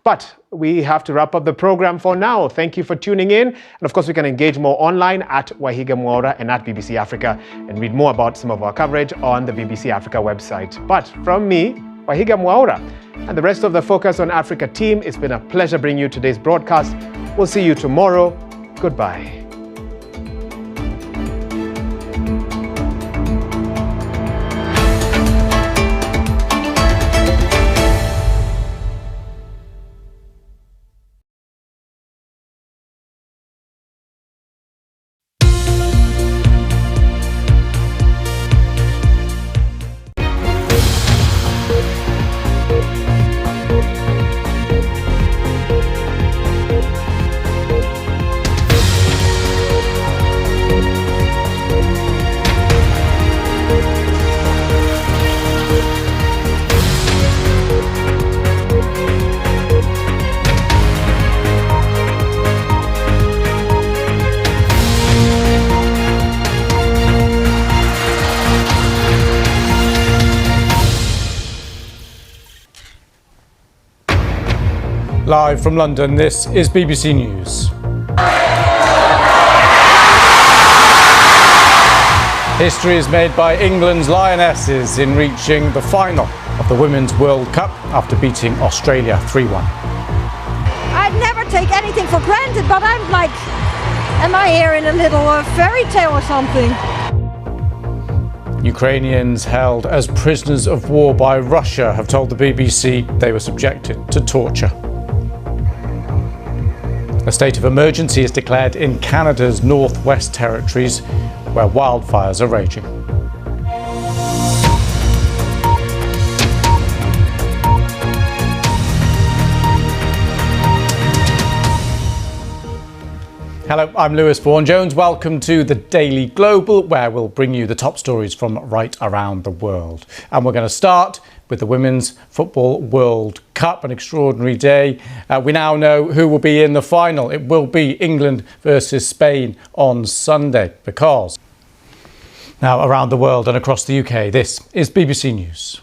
But we have to wrap up the program for now. Thank you for tuning in. And of course, we can engage more online at Wahiga Mwaura and at BBC Africa and read more about some of our coverage on the BBC Africa website. But from me, Wahiga Mwaura, and the rest of the Focus on Africa team, it's been a pleasure bringing you today's broadcast. We'll see you tomorrow. Goodbye. Live from London, this is BBC News. History is made by England's Lionesses in reaching the final of the Women's World Cup after beating Australia 3-1. I'd never take anything for granted, but I'm like, am I here in a little fairy tale or something? Ukrainians held as prisoners of war by Russia have told the BBC they were subjected to torture. A state of emergency is declared in Canada's Northwest Territories, where wildfires are raging. Hello, I'm Lewis Vaughan-Jones. Welcome to the Daily Global, where we'll bring you the top stories from right around the world. And we're going to start with the Women's Football World Cup, an extraordinary day. We now know who will be in the final. It will be England versus Spain on Sunday, because now around the world and across the UK, this is BBC News.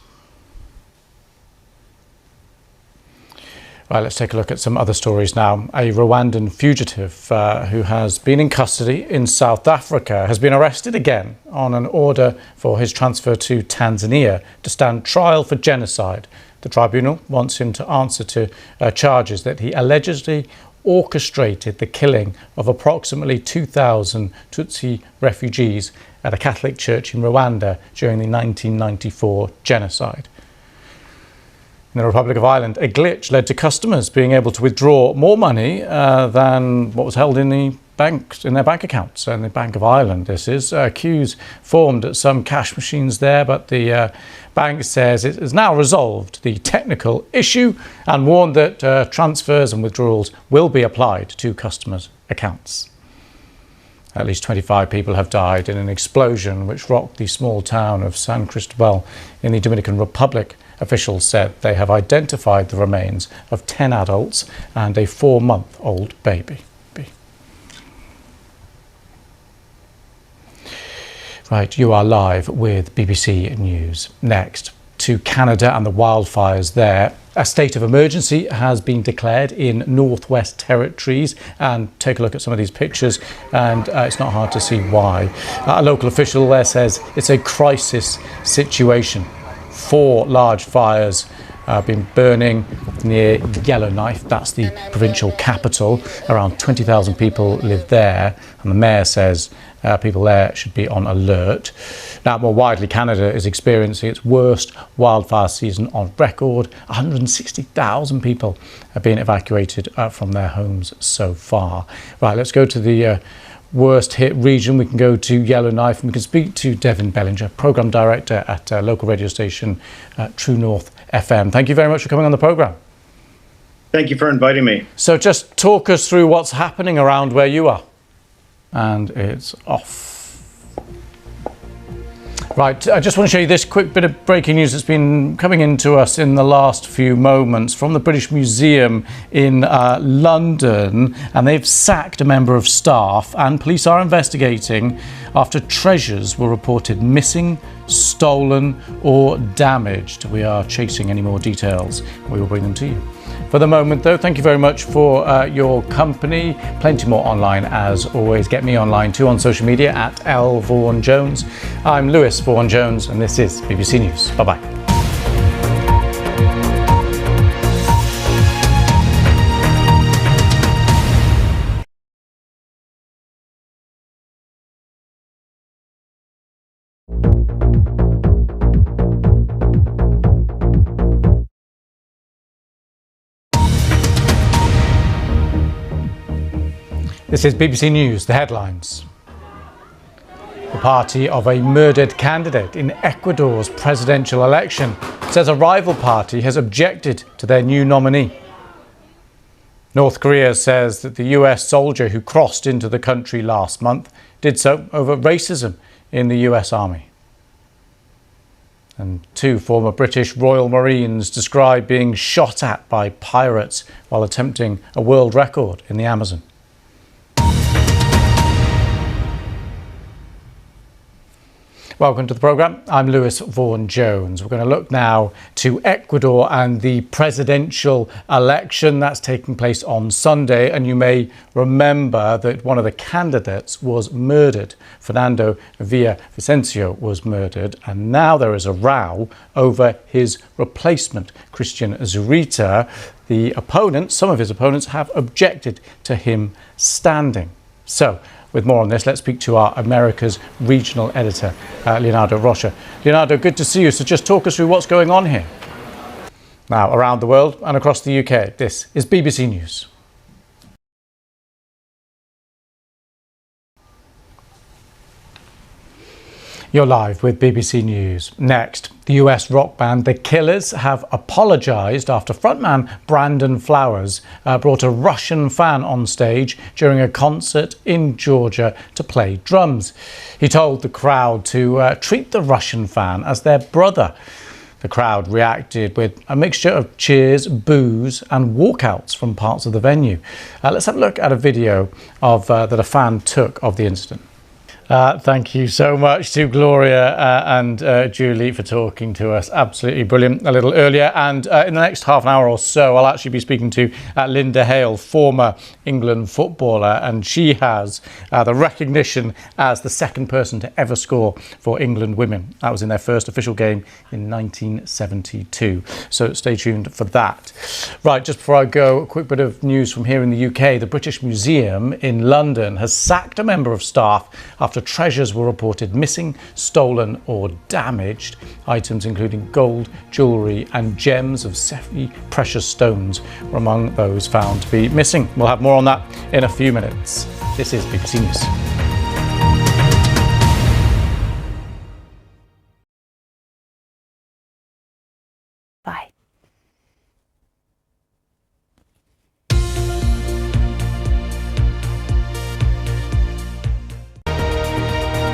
Right, let's take a look at some other stories now. A Rwandan fugitive who has been in custody in South Africa has been arrested again on an order for his transfer to Tanzania to stand trial for genocide. The tribunal wants him to answer to charges that he allegedly orchestrated the killing of approximately 2,000 Tutsi refugees at a Catholic church in Rwanda during the 1994 genocide. In the Republic of Ireland, a glitch led to customers being able to withdraw more money than what was held in the banks, in their bank accounts. And the Bank of Ireland, this is, queues formed at some cash machines there, but the bank says it has now resolved the technical issue and warned that transfers and withdrawals will be applied to customers' accounts. At least 25 people have died in an explosion which rocked the small town of San Cristobal in the Dominican Republic. Officials said they have identified the remains of 10 adults and a 4-month-old baby. Right, you are live with BBC News. Next, to Canada and the wildfires there. A state of emergency has been declared in Northwest Territories, and take a look at some of these pictures and it's not hard to see why. A local official there says it's a crisis situation. 4 large fires have been burning near Yellowknife, that's the provincial capital. Around 20,000 people live there, and the mayor says people there should be on alert. Now, more widely, Canada is experiencing its worst wildfire season on record. 160,000 people have been evacuated from their homes so far. Right, let's go to the worst hit region. We can go to Yellowknife and we can speak to Devin Bellinger, Programme Director at local radio station True North FM. Thank you very much for coming on the programme. Thank you for inviting me. So just talk us through what's happening around where you are. And it's off. Right, I just want to show you this quick bit of breaking news that's been coming into us in the last few moments from the British Museum in London, and they've sacked a member of staff, and police are investigating after treasures were reported missing, stolen or damaged. We are chasing any more details. We will bring them to you. For the moment, though, thank you very much for your company. Plenty more online, as always. Get me online too on social media at Vaughan Jones. I'm Lewis Vaughan Jones, and this is BBC News. Bye-bye. This is BBC News, the headlines. The party of a murdered candidate in Ecuador's presidential election says a rival party has objected to their new nominee. North Korea says that the US soldier who crossed into the country last month did so over racism in the US Army. And 2 former British Royal Marines described being shot at by pirates while attempting a world record in the Amazon. Welcome to the programme. I'm Lewis Vaughan Jones. We're going to look now to Ecuador and the presidential election that's taking place on Sunday. And you may remember that one of the candidates was murdered. Fernando Villavicencio was murdered. And now there is a row over his replacement, Christian Zurita. The opponents, some of his opponents, have objected to him standing. So, with more on this, let's speak to our America's regional editor, Leonardo Rocha. Leonardo, good to see you. So just talk us through what's going on here. Now, around the world and across the UK, this is BBC News. You're live with BBC News. Next, the US rock band The Killers have apologised after frontman Brandon Flowers brought a Russian fan on stage during a concert in Georgia to play drums. He told the crowd to treat the Russian fan as their brother. The crowd reacted with a mixture of cheers, boos and walkouts from parts of the venue. Let's have a look at a video of that a fan took of the incident. Thank you so much to Gloria and Julie for talking to us. Absolutely brilliant a little earlier. And in the next half an hour or so, I'll actually be speaking to Linda Hale, former England footballer, and she has the recognition as the second person to ever score for England women. That was in their first official game in 1972. So stay tuned for that. Right, just before I go, a quick bit of news from here in the UK. The British Museum in London has sacked a member of staff after treasures were reported missing, stolen or damaged. Items including gold, jewellery and gems of semi-precious stones were among those found to be missing. We'll have more on that in a few minutes. This is BBC News. Bye.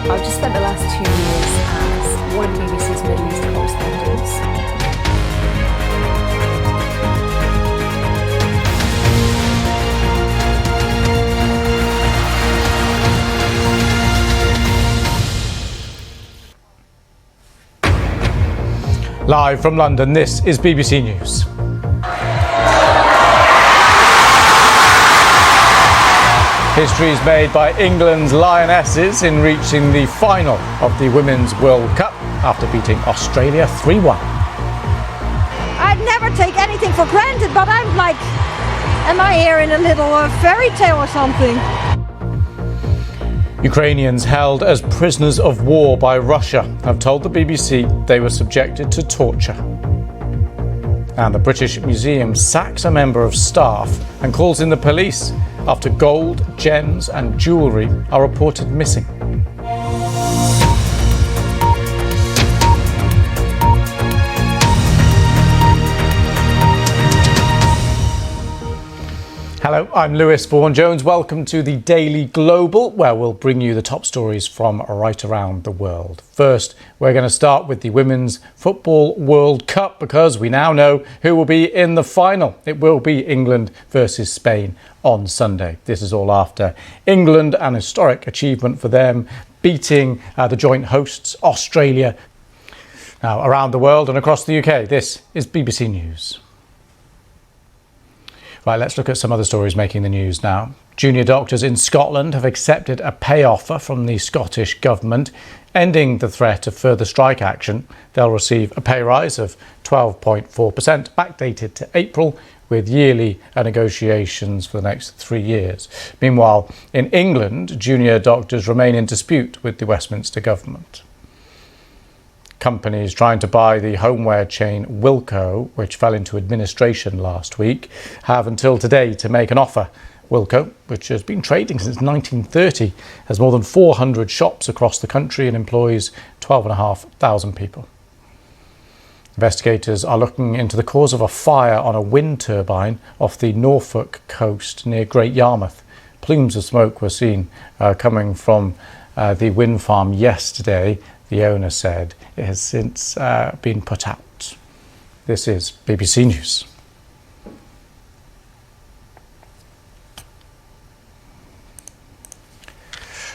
I've just spent the last 2 years as one of the BBC's Middle East correspondents. Live from London, this is BBC News. History is made by England's Lionesses in reaching the final of the Women's World Cup after beating Australia 3-1. I'd never take anything for granted, but I'm like, am I here in a little fairy tale or something? Ukrainians held as prisoners of war by Russia have told the BBC they were subjected to torture. And the British Museum sacks a member of staff and calls in the police after gold, gems and jewellery are reported missing. Hello, I'm Lewis Vaughan Jones. Welcome to the Daily Global, where we'll bring you the top stories from right around the world. First, we're going to start with the Women's Football World Cup because we now know who will be in the final. It will be England versus Spain on Sunday. This is all after England, an historic achievement for them, beating the joint hosts, Australia. Now, around the world and across the UK, this is BBC News. Right, let's look at some other stories making the news now. Junior doctors in Scotland have accepted a pay offer from the Scottish Government, ending the threat of further strike action. They'll receive a pay rise of 12.4%, backdated to April, with yearly negotiations for the next 3 years. Meanwhile, in England, junior doctors remain in dispute with the Westminster Government. Companies trying to buy the homeware chain Wilko, which fell into administration last week, have until today to make an offer. Wilko, which has been trading since 1930, has more than 400 shops across the country and employs 12,500 people. Investigators are looking into the cause of a fire on a wind turbine off the Norfolk coast near Great Yarmouth. Plumes of smoke were seen coming from the wind farm yesterday. The owner said it has since been put out. This is BBC News.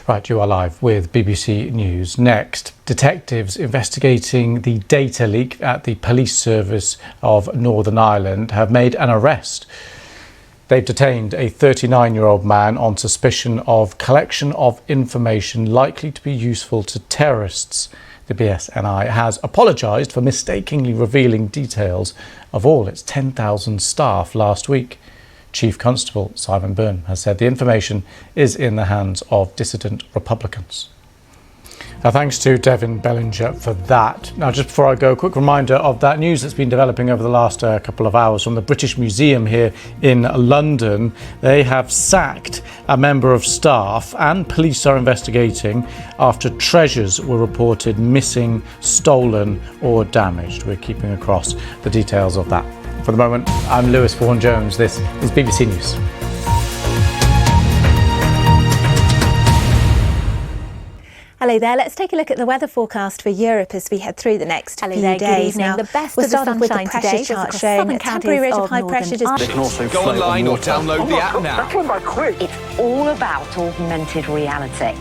Right, you are live with BBC News. Next, detectives investigating the data leak at the police service of Northern Ireland have made an arrest. They've detained a 39-year-old man on suspicion of collection of information likely to be useful to terrorists. The BSNI has apologised for mistakenly revealing details of all its 10,000 staff last week. Chief Constable Simon Byrne has said the information is in the hands of dissident Republicans. Now, thanks to Devin Bellinger for that. Now, just before I go, a quick reminder of that news that's been developing over the last couple of hours from the British Museum here in London. They have sacked a member of staff and police are investigating after treasures were reported missing, stolen or damaged. We're keeping across the details of that. For the moment, I'm Lewis Vaughan-Jones. This is BBC News. Hello there. Let's take a look at the weather forecast for Europe as we head through the next few days. Good evening. Now, the best we'll of the start off with the sunshine pressure today chart across showing southern a temporary counties rate of of high northern pressure just They can also go online or download the app now. That came back quick. It's all about augmented reality.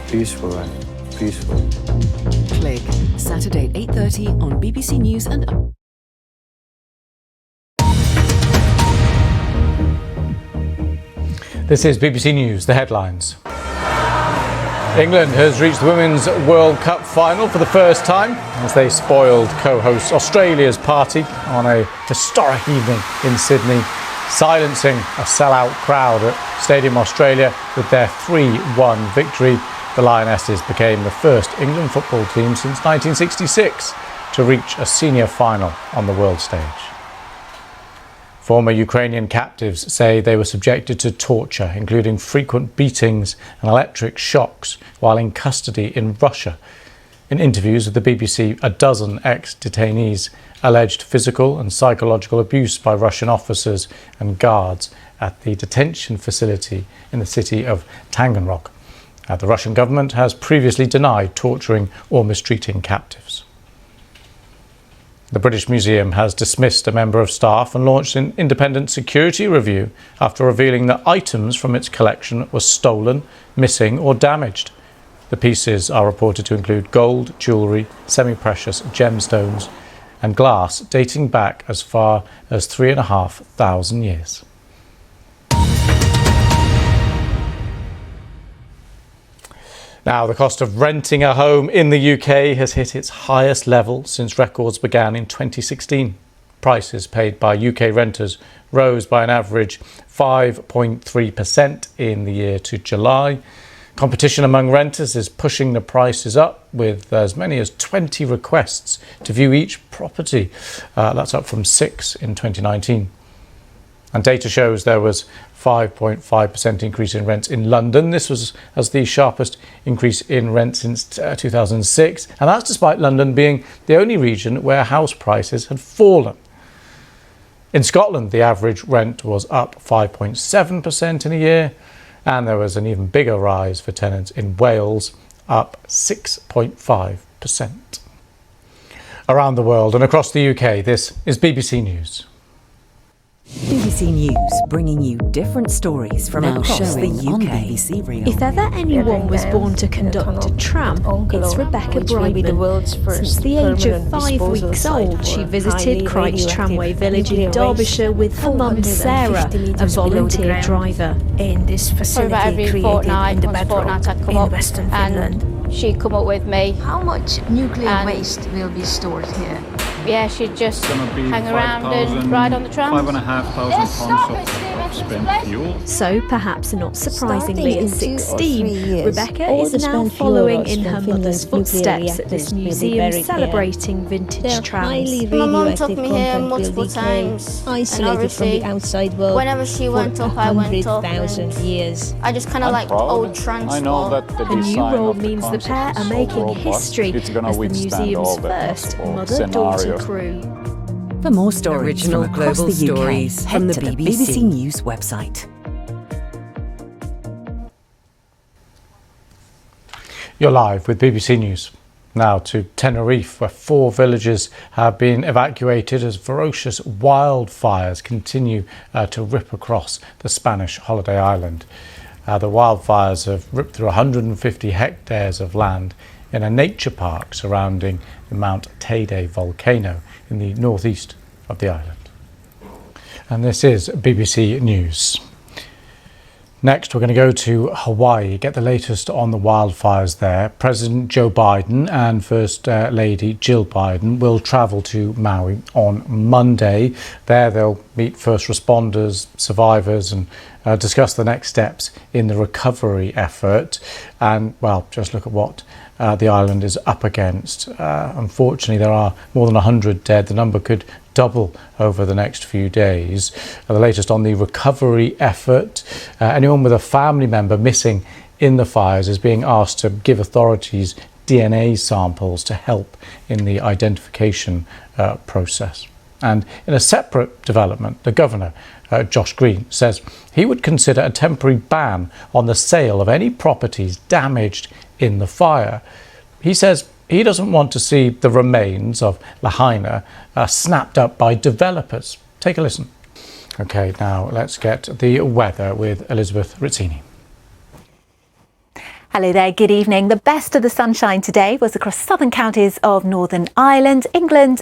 Beautiful, right? Beautiful. Click. Saturday at 8:30 on BBC News and This is BBC News, the headlines. England has reached the Women's World Cup final for the first time as they spoiled co-host Australia's party on a historic evening in Sydney, silencing a sellout crowd at Stadium Australia with their 3-1 victory. The Lionesses became the first England football team since 1966 to reach a senior final on the world stage. Former Ukrainian captives say they were subjected to torture, including frequent beatings and electric shocks, while in custody in Russia. In interviews with the BBC, a dozen ex-detainees alleged physical and psychological abuse by Russian officers and guards at the detention facility in the city of Taganrog. The Russian government has previously denied torturing or mistreating captives. The British Museum has dismissed a member of staff and launched an independent security review after revealing that items from its collection were stolen, missing or damaged. The pieces are reported to include gold, jewellery, semi-precious gemstones and glass dating back as far as 3,500 years. Now, the cost of renting a home in the UK has hit its highest level since records began in 2016. Prices paid by UK renters rose by an average 5.3% in the year to July. Competition among renters is pushing the prices up, with as many as 20 requests to view each property. That's up from 6 in 2019. And data shows there was 5.5% increase in rents in London. This was as the sharpest increase in rent since 2006. And that's despite London being the only region where house prices had fallen. In Scotland, the average rent was up 5.7% in a year. And there was an even bigger rise for tenants in Wales, up 6.5%. Around the world and across the UK, this is BBC News. BBC News, bringing you different stories from across the UK. On BBC Radio. If ever anyone was born to conduct a tram, it's Rebecca Brightman. Since the age of 5 weeks old, she visited Christ Tramway Village in Derbyshire with her mum Sarah, a volunteer driver. In this facility every fortnight, once a fortnight I'd come up and she'd come up with me. How much nuclear waste will be stored here? Yeah, she'd just hang around and ride on the tram. 5,500 tons of spent fuel. So, perhaps not surprisingly, at 16, Rebecca is now following in her mother's footsteps at this museum, celebrating vintage trams. My mum took me here multiple times, isolated from the outside world. Whenever she went up, I went up. Years. I just kind of liked old transport. A new role means the pair are making history as the museum's first mother-daughter crew. For more stories from across the UK, head to the BBC News website. You're live with BBC News. Now to Tenerife, where 4 villages have been evacuated as ferocious wildfires continue to rip across the Spanish holiday island. The wildfires have ripped through 150 hectares of land in a nature park surrounding the Mount Teide volcano in the northeast of the island. And this is BBC News. Next, we're going to go to Hawaii, get the latest on the wildfires there. President Joe Biden and First Lady Jill Biden will travel to Maui on Monday. There they'll meet first responders, survivors, and discuss the next steps in the recovery effort. And, well, just look at what the island is up against. Unfortunately, there are more than 100 dead. The number could double over the next few days. The latest on the recovery effort. Anyone with a family member missing in the fires is being asked to give authorities DNA samples to help in the identification process. And in a separate development, the governor, Josh Green, says he would consider a temporary ban on the sale of any properties damaged in the fire. He says he doesn't want to see the remains of Lahaina snapped up by developers. Take a listen. Okay, now let's get the weather with Elizabeth Rizzini. Hello there, good evening. The best of the sunshine today was across southern counties of Northern Ireland, England